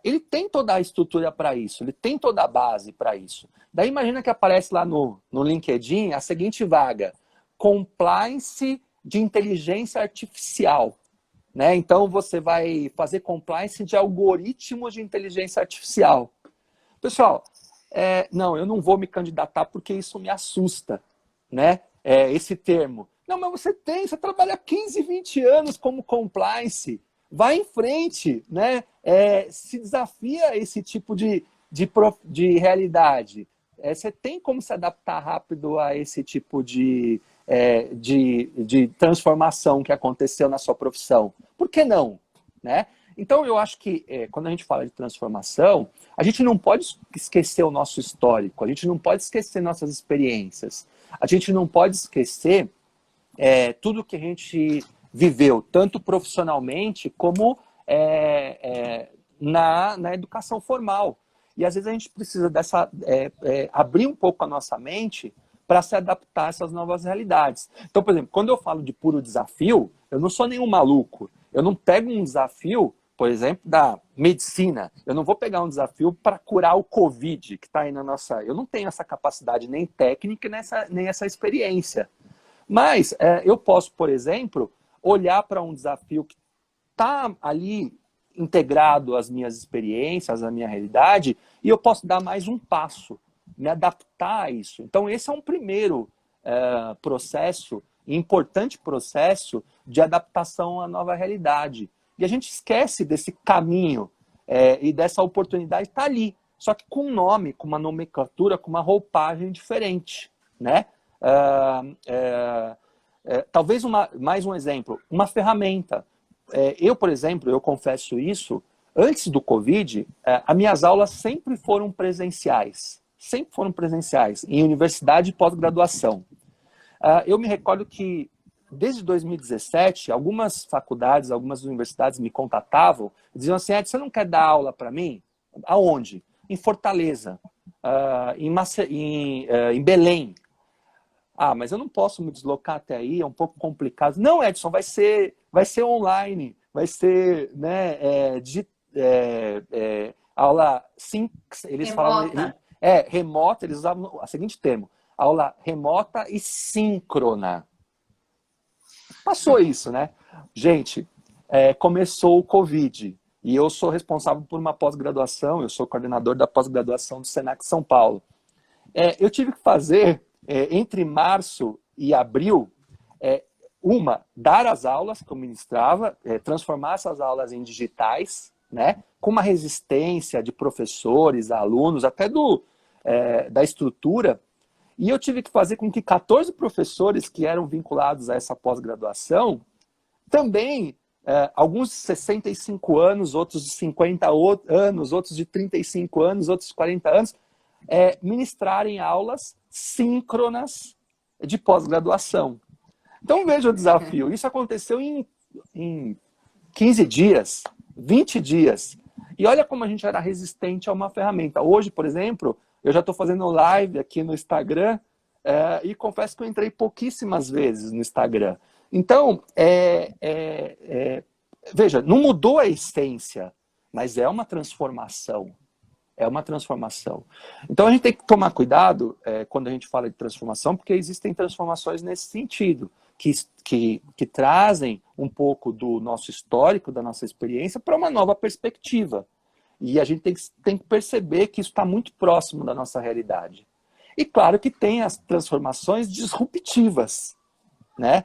Ele tem toda a estrutura para isso, ele tem toda a base para isso. Daí imagina que aparece lá no LinkedIn a seguinte vaga, compliance de inteligência artificial. Né? Então você vai fazer compliance de algoritmos de inteligência artificial. Pessoal, não, eu não vou me candidatar porque isso me assusta, né? Esse termo. Não, mas você trabalha 15, 20 anos como compliance. Vai em frente, né? Se desafia a esse tipo de realidade. Você tem como se adaptar rápido a esse tipo de transformação que aconteceu na sua profissão. Por que não? Né? Então, eu acho que quando a gente fala de transformação, a gente não pode esquecer o nosso histórico, a gente não pode esquecer nossas experiências, a gente não pode esquecer tudo que a gente viveu, tanto profissionalmente como na educação formal. E às vezes a gente precisa abrir um pouco a nossa mente para se adaptar a essas novas realidades. Então, por exemplo, quando eu falo de puro desafio, eu não sou nenhum maluco. Eu não pego um desafio, por exemplo, da medicina. Eu não vou pegar um desafio para curar o Covid, que está aí na nossa... Eu não tenho essa capacidade nem técnica, nem essa experiência. Mas eu posso, por exemplo, olhar para um desafio que está ali integrado às minhas experiências, à minha realidade, e eu posso dar mais um passo, me adaptar a isso. Então, esse é um primeiro processo, importante processo de adaptação à nova realidade. E a gente esquece desse caminho e dessa oportunidade está ali. só que com um nome, com uma nomenclatura, com uma roupagem diferente, né? Talvez mais um exemplo, uma ferramenta. Eu, por exemplo, eu confesso isso, antes do Covid, as minhas aulas sempre foram presenciais. Sempre foram presenciais, em universidade e pós-graduação. Eu me recordo que, desde 2017, algumas faculdades, algumas universidades me contatavam e diziam assim, Ed, você não quer dar aula para mim? Aonde? Em Fortaleza, em Belém. Ah, mas eu não posso me deslocar até aí, é um pouco complicado. Não, Edson, vai ser online, vai ser, né, aula eles falavam remota, eles usavam o seguinte termo, aula remota e síncrona. Passou isso, né? Gente, começou o Covid e eu sou responsável por uma pós-graduação, eu sou coordenador da pós-graduação do Senac São Paulo. Eu tive que fazer, entre março e abril, dar as aulas que eu ministrava, transformar essas aulas em digitais, né, com uma resistência de professores, alunos, até da estrutura. E eu tive que fazer com que 14 professores que eram vinculados a essa pós-graduação, também, alguns de 65 anos, outros de 50 anos, outros de 35 anos, outros de 40 anos, ministrarem aulas síncronas de pós-graduação. Então veja o desafio. Isso aconteceu em 15 dias, 20 dias. E olha como a gente era resistente a uma ferramenta. Hoje, por exemplo, eu já estou fazendo live aqui no Instagram e confesso que eu entrei pouquíssimas vezes no Instagram. Então, veja, não mudou a essência, mas é uma transformação. É uma transformação. Então a gente tem que tomar cuidado quando a gente fala de transformação, porque existem transformações nesse sentido, que trazem um pouco do nosso histórico, da nossa experiência, para uma nova perspectiva. E a gente tem que perceber que isso está muito próximo da nossa realidade. E claro que tem as transformações disruptivas, né?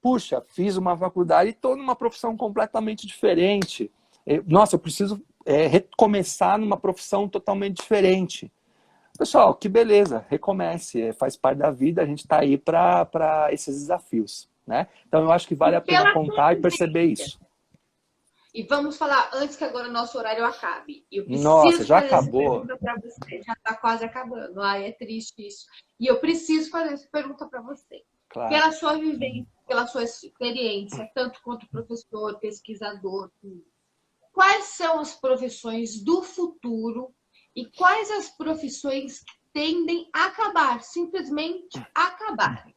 Puxa, fiz uma faculdade e estou numa profissão completamente diferente. Nossa, eu preciso recomeçar numa profissão totalmente diferente. Pessoal, que beleza, recomece, faz parte da vida, a gente está aí para esses desafios, né? Então eu acho que vale a pena contar e perceber isso. E vamos falar antes que agora o nosso horário acabe. Eu preciso Nossa, já fazer acabou? essa pergunta para você. Já está quase acabando. Ai, é triste isso. E eu preciso fazer essa pergunta para você. Claro. Pela sua vivência, pela sua experiência, tanto quanto professor, pesquisador, quais são as profissões do futuro e quais as profissões que tendem a acabar, simplesmente acabar?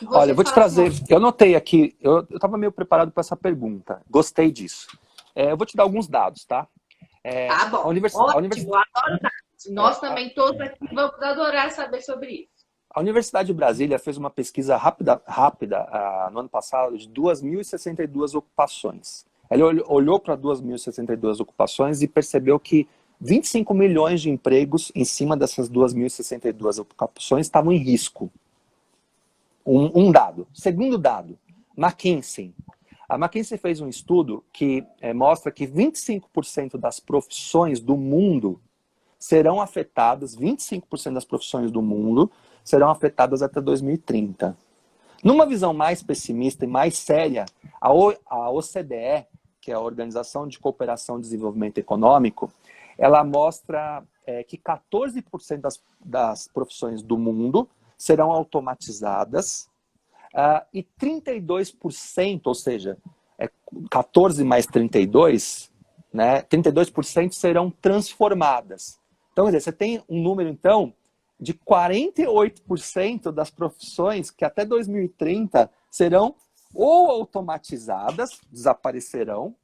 Olha, eu vou te trazer, eu notei aqui, eu estava meio preparado para essa pergunta, gostei disso. Eu vou te dar alguns dados, tá? Tá bom, ótimo, adoro dados. Nós também todos aqui vamos adorar saber sobre isso. A Universidade de Brasília fez uma pesquisa rápida no ano passado de 2.062 ocupações. Ela olhou para 2.062 ocupações e percebeu que 25 milhões de empregos em cima dessas 2.062 ocupações estavam em risco. Um dado. Segundo dado, McKinsey. A McKinsey fez um estudo que mostra que 25% das profissões do mundo serão afetadas, 25% das profissões do mundo serão afetadas até 2030. Numa visão mais pessimista e mais séria, a OCDE, que é a Organização de Cooperação e Desenvolvimento Econômico, ela mostra que 14% das profissões do mundo serão automatizadas e 32%, ou seja, 14 mais 32, né, 32% serão transformadas. Então, quer dizer, você tem um número, então, de 48% das profissões que até 2030 serão ou automatizadas, desaparecerão,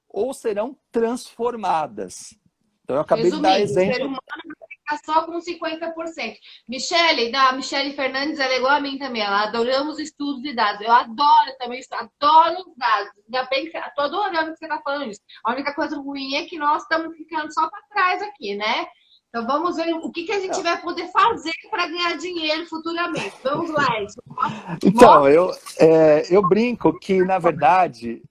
ou serão transformadas. Então, eu acabei de dar exemplo. O ser humano vai ficar só com 50%. Michele Fernandes, ela é igual a mim também. Ela adoramos estudos de dados. Eu adoro também, adoro os dados. Ainda bem que estou adorando que você está falando isso. A única coisa ruim é que nós estamos ficando só para trás aqui, né? Então vamos ver o que a gente vai poder fazer para ganhar dinheiro futuramente. Vamos lá, Edson. Então, eu brinco que, na verdade,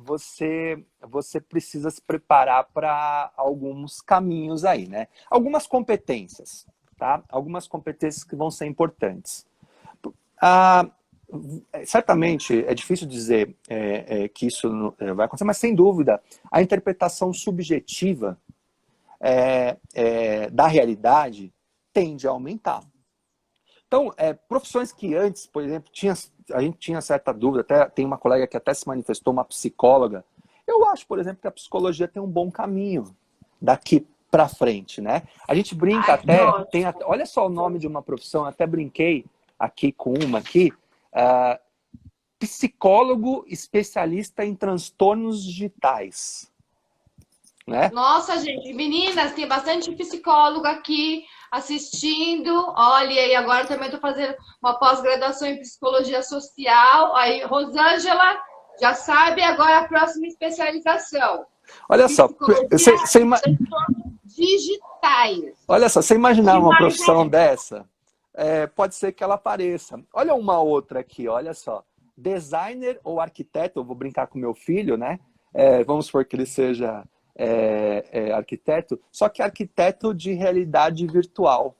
você precisa se preparar para alguns caminhos aí, né? Algumas competências, tá? Algumas competências que vão ser importantes. Certamente, é difícil dizer que isso vai acontecer, mas sem dúvida, a interpretação subjetiva da realidade tende a aumentar. Então, profissões que antes, por exemplo, a gente tinha certa dúvida, até tem uma colega que até se manifestou, uma psicóloga. Eu acho, por exemplo, que a psicologia tem um bom caminho daqui para frente, né? A gente brinca olha só o nome de uma profissão, até brinquei aqui com uma aqui, psicólogo especialista em transtornos digitais. Né? Nossa, gente, meninas, tem bastante psicólogo aqui assistindo. Olha, e agora também estou fazendo uma pós-graduação em psicologia social. Aí, Rosângela, já sabe agora a próxima especialização. Olha só, digitais. Olha só, você imaginar uma profissão dessa, pode ser que ela apareça. Olha uma outra aqui, olha só. Designer ou arquiteto, eu vou brincar com meu filho, né? Vamos supor que ele seja arquiteto, só que arquiteto de realidade virtual,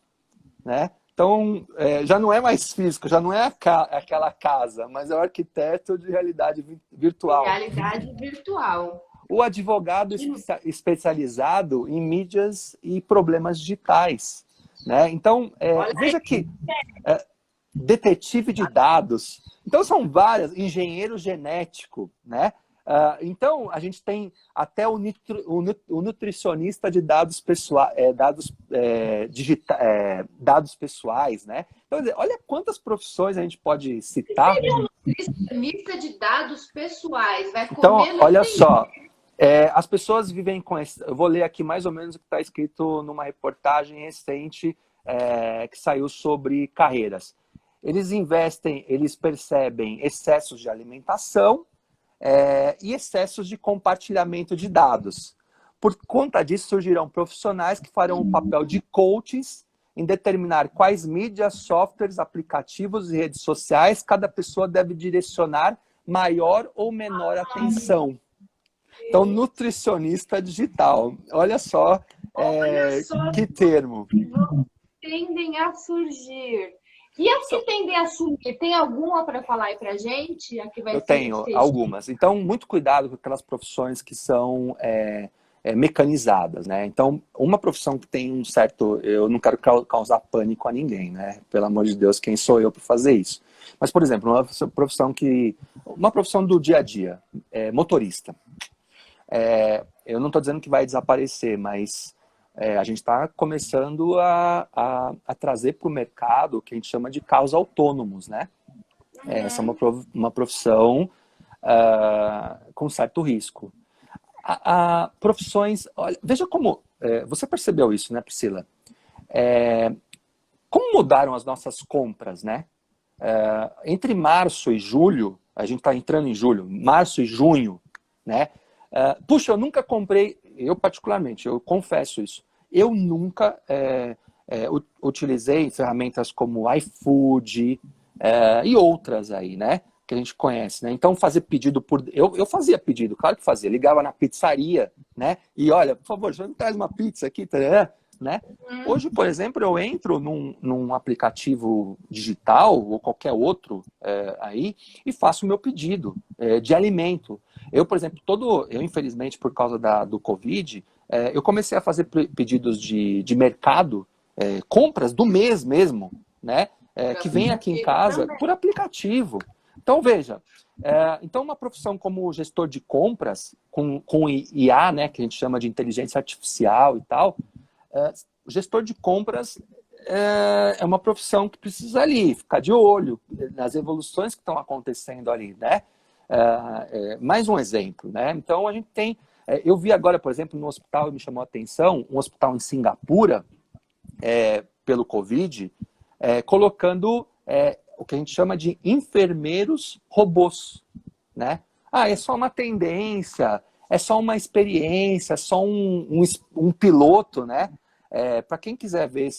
né? Então, já não é mais físico, já não é aquela casa, mas é o arquiteto de realidade virtual. Realidade virtual. O advogado especializado em mídias e problemas digitais, né? Então, veja que detetive de dados. Então, são várias, engenheiro genético, né? Então, a gente tem até o nutricionista de dados pessoais, dados pessoais, né? Então, olha quantas profissões a gente pode citar. Um nutricionista de dados pessoais, vai comer. Então, olha só, as pessoas vivem com esse. Eu vou ler aqui mais ou menos o que está escrito numa reportagem recente que saiu sobre carreiras. Eles percebem excessos de alimentação. E excessos de compartilhamento de dados. Por conta disso, surgirão profissionais que farão o papel de coaches em determinar quais mídias, softwares, aplicativos e redes sociais cada pessoa deve direcionar maior ou menor atenção. Então, nutricionista digital. Olha só, que termo. Tendem a surgir. E as que tendem a sumir, tem alguma para falar aí pra gente? Eu tenho algumas. Então, muito cuidado com aquelas profissões que são mecanizadas, né? Então, uma profissão que tem um certo... Eu não quero causar pânico a ninguém, né? Pelo amor de Deus, quem sou eu para fazer isso? Mas, por exemplo, uma profissão do dia a dia, motorista. Eu não estou dizendo que vai desaparecer, mas... a gente está começando a trazer para o mercado o que a gente chama de carros autônomos, né? Essa é uma profissão com certo risco. Profissões... Olha, veja como... você percebeu isso, né, Priscila? Como mudaram as nossas compras, né? Entre março e julho, a gente está entrando em julho, março e junho, né? Puxa, eu nunca comprei... Eu particularmente, eu confesso isso, eu nunca utilizei ferramentas como iFood e outras aí, né? Que a gente conhece, né? Então, fazer pedido por... Eu fazia pedido, claro que fazia. Ligava na pizzaria, né? E olha, por favor, você não traz uma pizza aqui, né? Hoje, por exemplo, eu entro num aplicativo digital ou qualquer outro aí e faço o meu pedido de alimento. Eu, por exemplo, infelizmente, por causa do Covid, eu comecei a fazer pedidos de mercado, compras do mês mesmo, né? Que vem aqui em casa por aplicativo. Então, veja, então uma profissão como gestor de compras, com IA, né, que a gente chama de inteligência artificial e tal, gestor de compras é uma profissão que precisa ali ficar de olho nas evoluções que estão acontecendo ali, né? Mais um exemplo, né? Então, a gente tem... eu vi agora, por exemplo, no hospital, me chamou a atenção, um hospital em Singapura, pelo Covid, colocando o que a gente chama de enfermeiros robôs, né? É só uma tendência, é só uma experiência, é só um piloto, né? Para quem quiser ver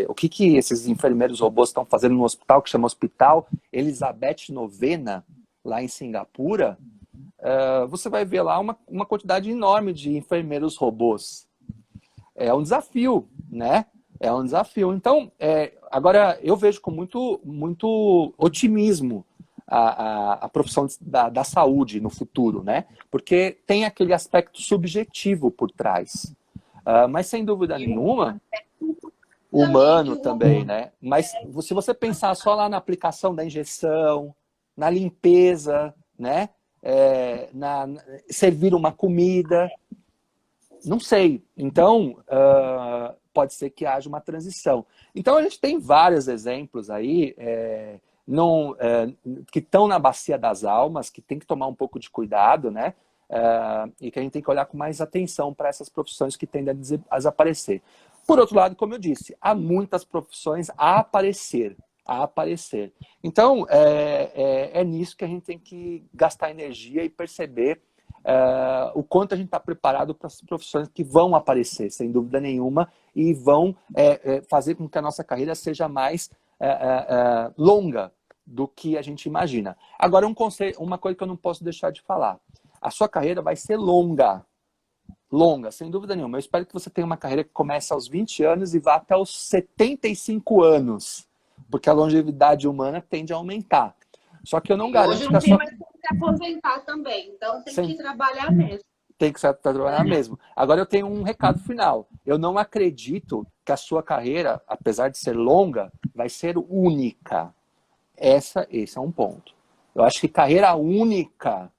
o que esses enfermeiros robôs estão fazendo no hospital, que chama Hospital Elizabeth Novena, lá em Singapura, você vai ver lá uma quantidade enorme de enfermeiros robôs. É um desafio, né? É um desafio. Então, agora eu vejo com muito otimismo a profissão da saúde no futuro, né? Porque tem aquele aspecto subjetivo por trás. Mas, sem dúvida nenhuma, humano também, né? Mas se você pensar só lá na aplicação da injeção, na limpeza, né? Servir uma comida, não sei. Então, pode ser que haja uma transição. Então, a gente tem vários exemplos aí que estão na bacia das almas, que tem que tomar um pouco de cuidado, né? E que a gente tem que olhar com mais atenção para essas profissões que tendem a desaparecer. Por outro lado, como eu disse, há muitas profissões a aparecer. Então, é nisso que a gente tem que gastar energia e perceber o quanto a gente está preparado para as profissões que vão aparecer, sem dúvida nenhuma, e vão fazer com que a nossa carreira seja mais longa do que a gente imagina. Agora, uma coisa que eu não posso deixar de falar. A sua carreira vai ser longa, sem dúvida nenhuma. Eu espero que você tenha uma carreira que comece aos 20 anos e vá até os 75 anos, porque a longevidade humana tende a aumentar. Só que eu não garanto hoje que não a tem sua... mais como se aposentar também, então tem Sim. que trabalhar mesmo. Tem que trabalhar mesmo. Agora eu tenho um recado final. Eu não acredito que a sua carreira, apesar de ser longa, vai ser única. Esse é um ponto. Eu acho que carreira única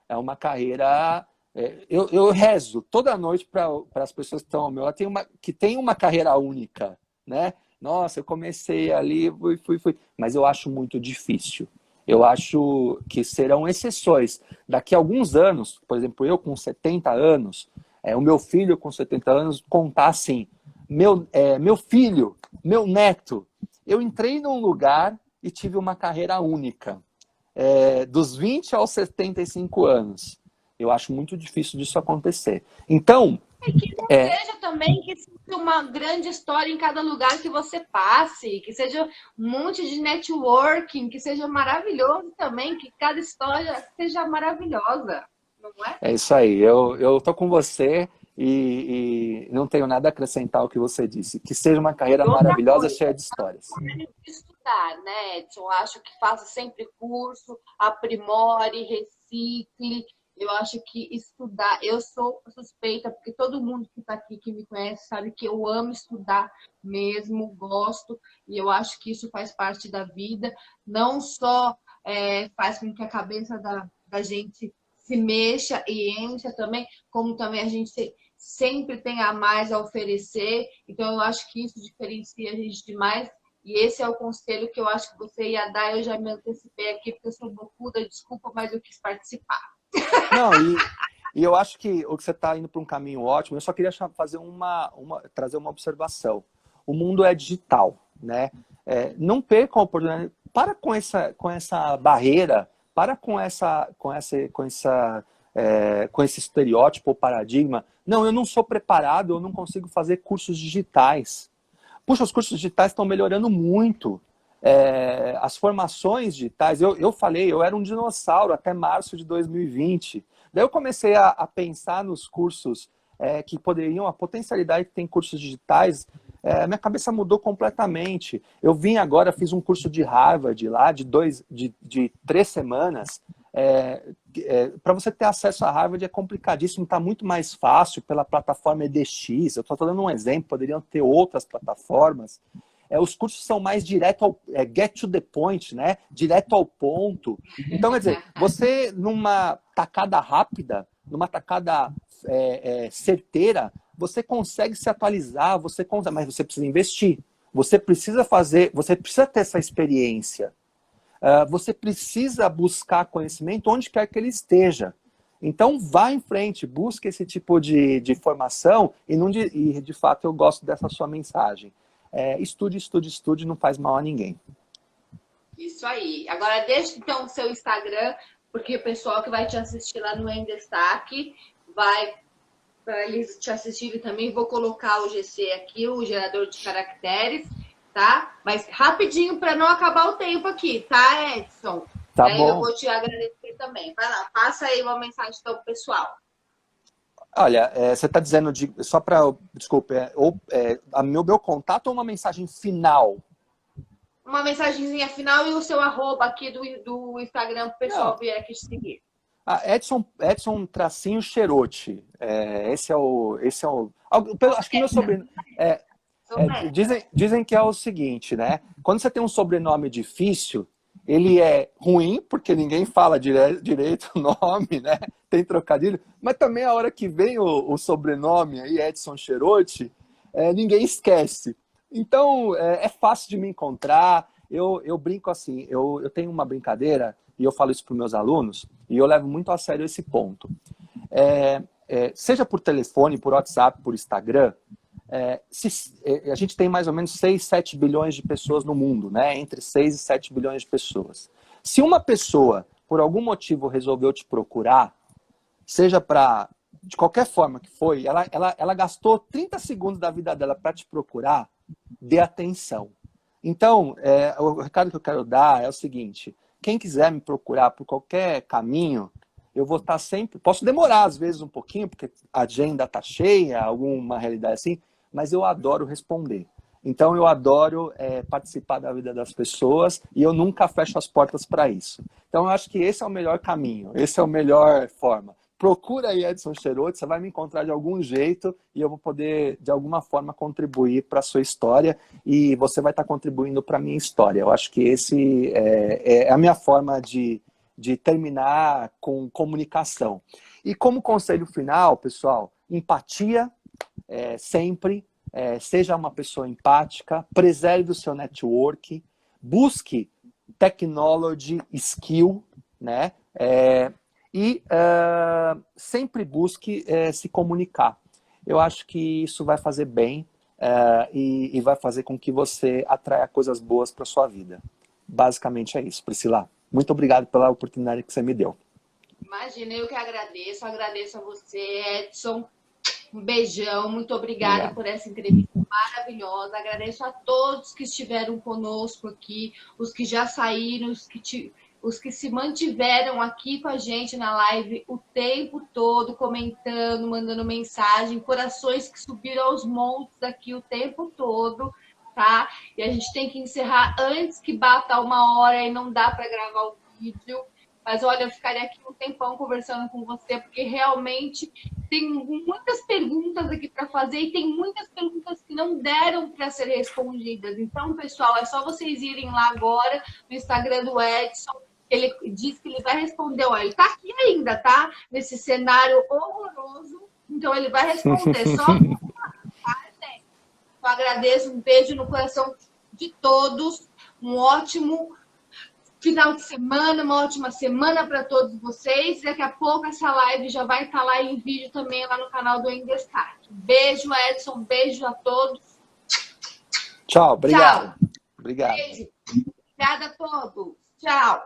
é uma carreira... Eu rezo toda noite para as pessoas que estão ao meu lado, que tem uma carreira única, né? Nossa, eu comecei ali, fui. Mas eu acho muito difícil. Eu acho que serão exceções. Daqui a alguns anos, por exemplo, eu com 70 anos, o meu filho com 70 anos, contar assim, meu filho, meu neto, eu entrei num lugar e tive uma carreira única. Dos 20 aos 75 anos. Eu acho muito difícil disso acontecer. Então... que não seja também que seja uma grande história em cada lugar que você passe, que seja um monte de networking, que seja maravilhoso também, que cada história seja maravilhosa, não é? É isso aí. Eu tô com você e não tenho nada a acrescentar ao que você disse. Que seja uma carreira maravilhosa, cheia de histórias. Estudar, né, Edson? Acho que faça sempre curso, aprimore, recicle. Eu acho que estudar, eu sou suspeita, porque todo mundo que está aqui, que me conhece, sabe que eu amo estudar mesmo, gosto, e eu acho que isso faz parte da vida, não só faz com que a cabeça da gente se mexa e encha também, como também a gente sempre tem a mais a oferecer, então eu acho que isso diferencia a gente demais, e esse é o conselho que eu acho que você ia dar, eu já me antecipei aqui, porque eu sou bocuda, desculpa, mas eu quis participar. Não, e eu acho que o que você está indo para um caminho ótimo. Eu só queria fazer trazer uma observação. O mundo é digital, né? Não percam a oportunidade. Para com essa barreira, para com esse estereótipo ou paradigma. Não, eu não sou preparado, eu não consigo fazer cursos digitais. Puxa, os cursos digitais estão melhorando muito. As formações digitais, eu falei, eu era um dinossauro até março de 2020. Daí eu comecei a pensar nos cursos que poderiam, a potencialidade que tem cursos digitais, minha cabeça mudou completamente. Eu vim agora, fiz um curso de Harvard lá, de 3 semanas. Para você ter acesso a Harvard é complicadíssimo, está muito mais fácil pela plataforma EDX. Eu estou dando um exemplo, poderiam ter outras plataformas. Os cursos são mais direto ao get to the point, né? Direto ao ponto. Então, quer dizer, você numa tacada rápida, numa tacada certeira, você consegue se atualizar, mas você precisa investir. Você precisa ter essa experiência. Você precisa buscar conhecimento onde quer que ele esteja. Então, vá em frente, busque esse tipo de formação e, de fato, eu gosto dessa sua mensagem. Estude, não faz mal a ninguém. Isso aí. Agora deixa então o seu Instagram, porque o pessoal que vai te assistir lá no Em Destaque vai para eles te assistirem também. Vou colocar o GC aqui, o gerador de caracteres, tá? Mas rapidinho para não acabar o tempo aqui, tá, Edson? Tá Eu bom. vou te agradecer também. Vai lá, passa aí uma mensagem então, pro pessoal. Olha, você está dizendo, só para, desculpe, meu contato ou uma mensagem final? Uma mensagenzinha final e o seu arroba aqui do Instagram pro pessoal Não. vir aqui te seguir. Edson tracinho Cherotti. Esse é o. Acho que meu sobrenome. Dizem que é o seguinte, né? Quando você tem um sobrenome difícil, ele é ruim, porque ninguém fala direito o nome, né? Tem trocadilho, mas também a hora que vem o sobrenome aí, Edson Cherotti, ninguém esquece. Então, é fácil de me encontrar. Eu brinco assim, eu tenho uma brincadeira, e eu falo isso para os meus alunos, e eu levo muito a sério esse ponto. Seja por telefone, por WhatsApp, por Instagram, a gente tem mais ou menos 6, 7 bilhões de pessoas no mundo, né? Entre 6 e 7 bilhões de pessoas. Se uma pessoa, por algum motivo, resolveu te procurar, seja de qualquer forma que foi, ela gastou 30 segundos da vida dela para te procurar, dê atenção. Então, o recado que eu quero dar é o seguinte: quem quiser me procurar por qualquer caminho, eu vou estar sempre... Posso demorar, às vezes, um pouquinho, porque a agenda está cheia, alguma realidade assim, mas eu adoro responder. Então, eu adoro participar da vida das pessoas e eu nunca fecho as portas para isso. Então, eu acho que esse é o melhor caminho, esse é a melhor forma. Procura aí Edson Cherotti, você vai me encontrar de algum jeito e eu vou poder, de alguma forma, contribuir para a sua história e você vai estar contribuindo para a minha história. Eu acho que esse é a minha forma de terminar com comunicação. E como conselho final, pessoal, empatia, sempre, seja uma pessoa empática, preserve o seu network, busque technology skill, né? E sempre busque se comunicar. Eu acho que isso vai fazer bem e vai fazer com que você atraia coisas boas para sua vida. Basicamente é isso, Priscila. Muito obrigado pela oportunidade que você me deu. Imagina, eu que agradeço a você, Edson. Um beijão, muito obrigada por essa entrevista maravilhosa. Agradeço a todos que estiveram conosco aqui, os que já saíram, os que se mantiveram aqui com a gente na live o tempo todo, comentando, mandando mensagem, corações que subiram aos montes aqui o tempo todo, tá? E a gente tem que encerrar antes que bata 1 hora e não dá para gravar o vídeo. Mas olha, eu ficaria aqui um tempão conversando com você, porque realmente tem muitas perguntas aqui para fazer e tem muitas perguntas que não deram para ser respondidas. Então, pessoal, é só vocês irem lá agora no Instagram do Edson. Ele diz que ele vai responder. Olha, ele está aqui ainda, tá? Nesse cenário horroroso. Então, ele vai responder. Só tá, gente? Eu agradeço, um beijo no coração de todos. Um ótimo final de semana, uma ótima semana para todos vocês. Daqui a pouco essa live já vai estar lá em vídeo também lá no canal do Endestart. Beijo, Edson. Beijo a todos. Tchau, obrigado. Tchau. Obrigado. Beijo. Obrigada a todos. Tchau.